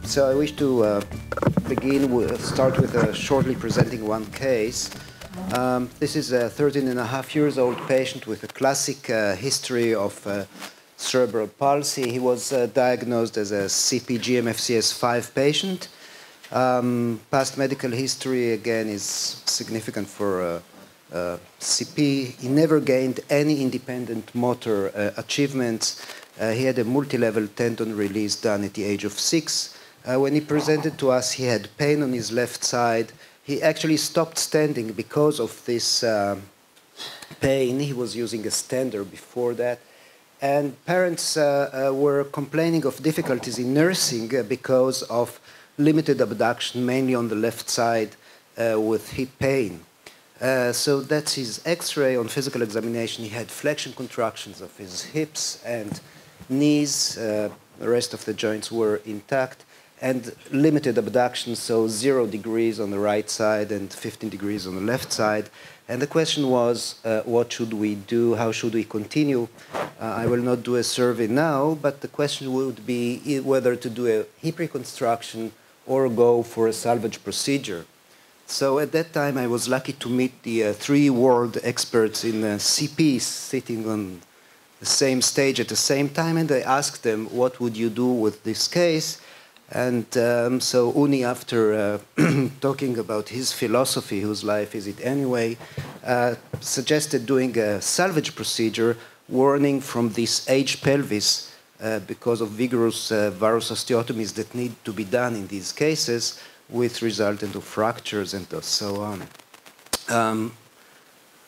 So I wish to start with shortly presenting one case. This is a 13-and-a-half-years-old patient with a classic history of cerebral palsy. He was diagnosed as a CP GMFCS V patient. Past medical history, again, is significant for CP. He never gained any independent motor achievements. He had a multi-level tendon release done at the age of 6. When he presented to us, he had pain on his left side. He actually stopped standing because of this pain. He was using a stander before that. And parents were complaining of difficulties in nursing because of limited abduction, mainly on the left side with hip pain. So that's his X-ray. On physical examination, he had flexion contractions of his hips and knees. The rest of the joints were intact. And limited abduction, so 0 degrees on the right side and 15 degrees on the left side. And the question was, what should we do? How should we continue? I will not do a survey now, but the question would be whether to do a hip reconstruction or go for a salvage procedure. So at that time, I was lucky to meet the 3 world experts in CP sitting on the same stage at the same time, and I asked them, what would you do with this case? And so Uni, after talking about his philosophy, whose life is it anyway, suggested doing a salvage procedure, warning from this aged pelvis because of vigorous varus osteotomies that need to be done in these cases, with resultant of fractures and so on.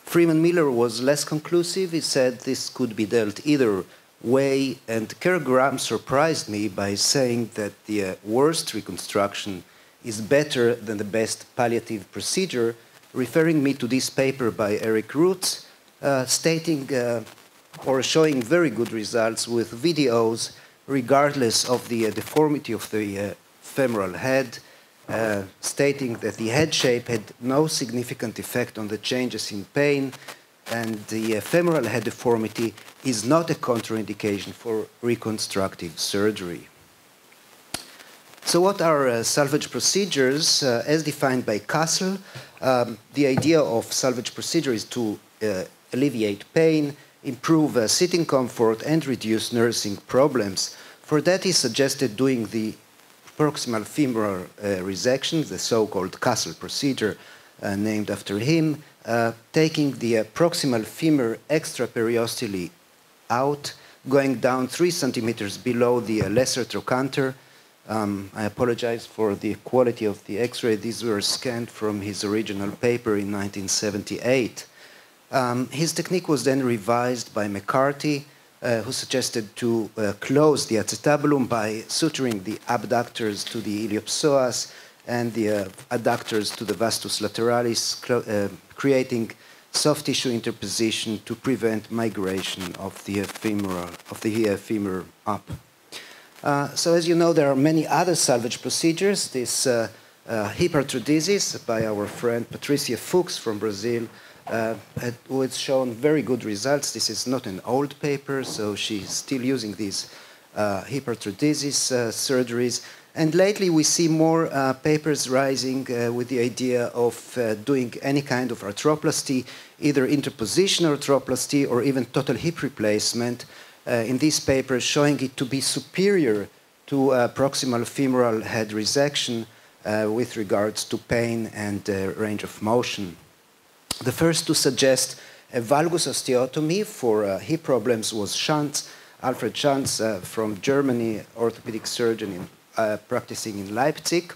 Freeman Miller was less conclusive. He said this could be dealt either way, and Kerr-Graham surprised me by saying that the worst reconstruction is better than the best palliative procedure, referring me to this paper by Eric Roots, stating or showing very good results with videos regardless of the deformity of the femoral head, stating that the head shape had no significant effect on the changes in pain, and the femoral head deformity is not a contraindication for reconstructive surgery. So what are salvage procedures? As defined by Castle, the idea of salvage procedure is to alleviate pain, improve sitting comfort, and reduce nursing problems. For that, he suggested doing the proximal femoral resection, the so-called Castle procedure, named after him, taking the proximal femur extraperiosteally out, going down 3 centimeters below the lesser trochanter. I apologize for the quality of the X-ray. These were scanned from his original paper in 1978. His technique was then revised by McCarthy, who suggested to close the acetabulum by suturing the abductors to the iliopsoas and the adductors to the vastus lateralis, creating soft tissue interposition to prevent migration of the femur up. So as you know, there are many other salvage procedures. This hip arthrodesis by our friend Patricia Fuchs from Brazil has shown very good results. This is not an old paper, so she's still using these hip arthrodesis surgeries. And lately, we see more papers rising with the idea of doing any kind of arthroplasty, either interposition arthroplasty or even total hip replacement. In this paper, showing it to be superior to proximal femoral head resection with regards to pain and range of motion. The first to suggest a valgus osteotomy for hip problems was Schanz, Alfred Schanz from Germany, orthopedic surgeon practicing in Leipzig.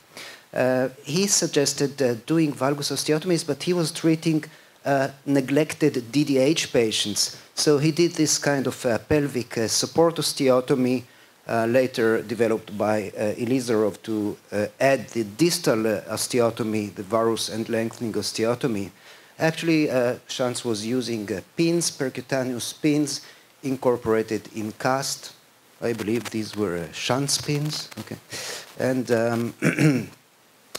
He suggested doing valgus osteotomies, but he was treating neglected DDH patients. So he did this kind of pelvic support osteotomy, later developed by Elizarov to add the distal osteotomy, the varus and lengthening osteotomy. Actually, Schanz was using pins, percutaneous pins, incorporated in cast. I believe these were Schanz pins. Okay. And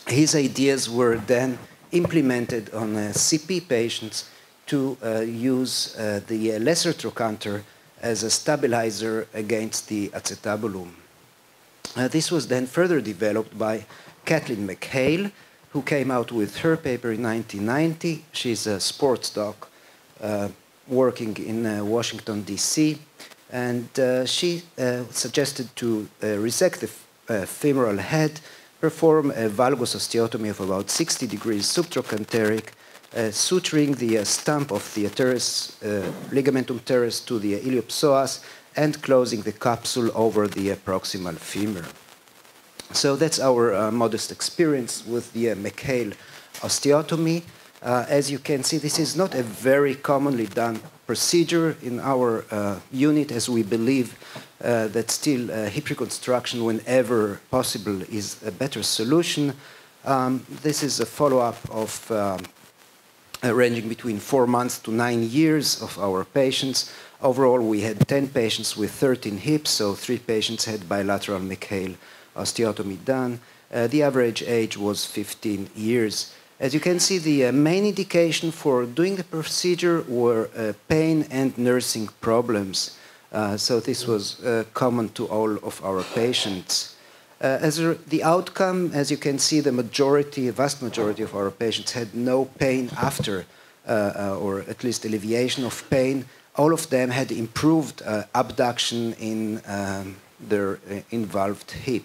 his ideas were then implemented on CP patients to use the lesser trochanter as a stabilizer against the acetabulum. This was then further developed by Kathleen McHale, who came out with her paper in 1990. She's a sports doc working in Washington, D.C., and she suggested to resect the femoral head, perform a valgus osteotomy of about 60 degrees subtrochanteric, suturing the stump of the teres, ligamentum teres to the iliopsoas, and closing the capsule over the proximal femur. So that's our modest experience with the McHale osteotomy. As you can see, this is not a very commonly done procedure in our unit, as we believe that still hip reconstruction, whenever possible, is a better solution. This is a follow-up of ranging between 4 months to 9 years of our patients. Overall, we had 10 patients with 13 hips, so 3 patients had bilateral McHale osteotomy done. The average age was 15 years. As you can see, the main indication for doing the procedure were pain and nursing problems. So this was common to all of our patients. The outcome, as you can see, the vast majority of our patients had no pain after, or at least alleviation of pain. All of them had improved abduction in their involved hip.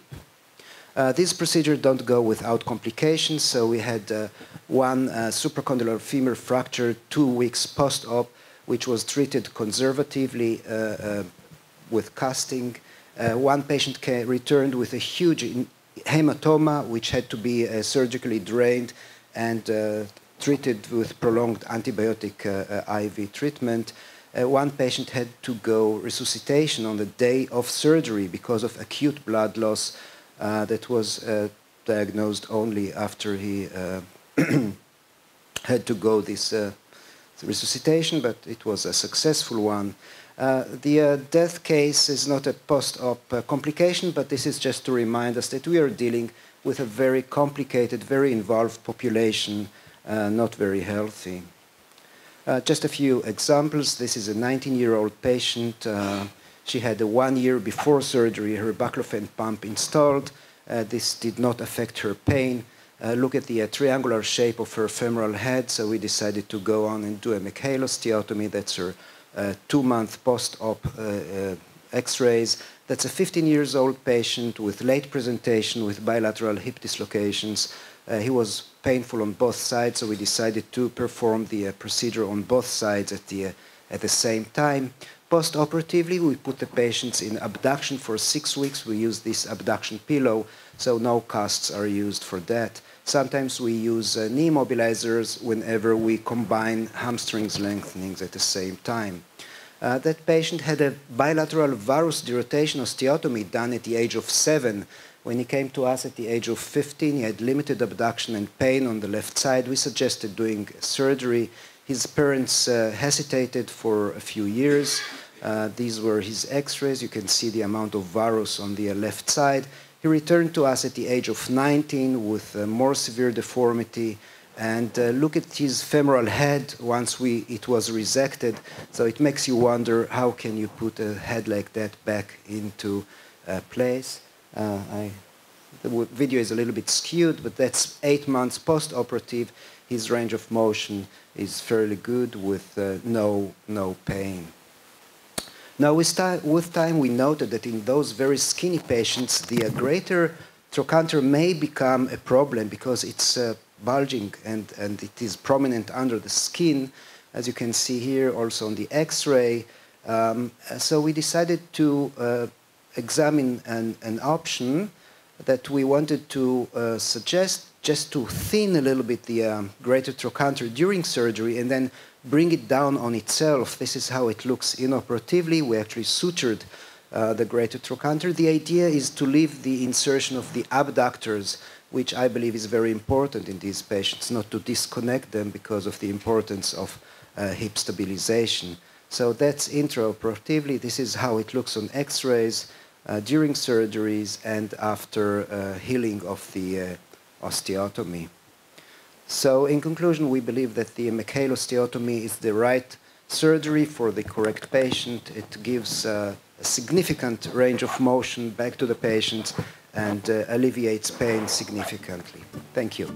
This procedure don't go without complications, so we had one supracondylar femur fracture 2 weeks post-op, which was treated conservatively with casting. One patient returned with a huge hematoma, which had to be surgically drained and treated with prolonged antibiotic IV treatment. One patient had to go resuscitation on the day of surgery because of acute blood loss that was diagnosed only after he had to go this resuscitation, but it was a successful one. The death case is not a post-op complication, but this is just to remind us that we are dealing with a very complicated, very involved population, not very healthy. Just a few examples. This is a 19-year-old patient. She had 1 year before surgery her baclofen pump installed. This did not affect her pain. Look at the triangular shape of her femoral head, so we decided to go on and do a McHale osteotomy. That's her 2-month post-op x-rays. That's a 15-year-old patient with late presentation with bilateral hip dislocations. He was painful on both sides, so we decided to perform the procedure on both sides at the same time. Post-operatively, we put the patients in abduction for 6 weeks. We use this abduction pillow, so no casts are used for that. Sometimes we use knee mobilizers whenever we combine hamstrings lengthenings at the same time. That patient had a bilateral varus dirotation osteotomy done at the age of 7. When he came to us at the age of 15, he had limited abduction and pain on the left side. We suggested doing surgery. His parents hesitated for a few years. These were his x-rays. You can see the amount of varus on the left side. He returned to us at the age of 19 with more severe deformity. And look at his femoral head once it was resected. So it makes you wonder, how can you put a head like that back into place? The video is a little bit skewed, but that's 8 months post-operative. His range of motion is fairly good with no pain. Now, with time, we noted that in those very skinny patients, the greater trochanter may become a problem because it's bulging and it is prominent under the skin, as you can see here, also on the X-ray. So we decided to examine an option that we wanted to suggest, just to thin a little bit the greater trochanter during surgery and then bring it down on itself. This is how it looks inoperatively. We actually sutured the greater trochanter. The idea is to leave the insertion of the abductors, which I believe is very important in these patients, not to disconnect them because of the importance of hip stabilization. So that's intraoperatively. This is how it looks on X-rays during surgeries and after healing of the osteotomy. So in conclusion, we believe that the McHale osteotomy is the right surgery for the correct patient. It gives a significant range of motion back to the patient and alleviates pain significantly. Thank you.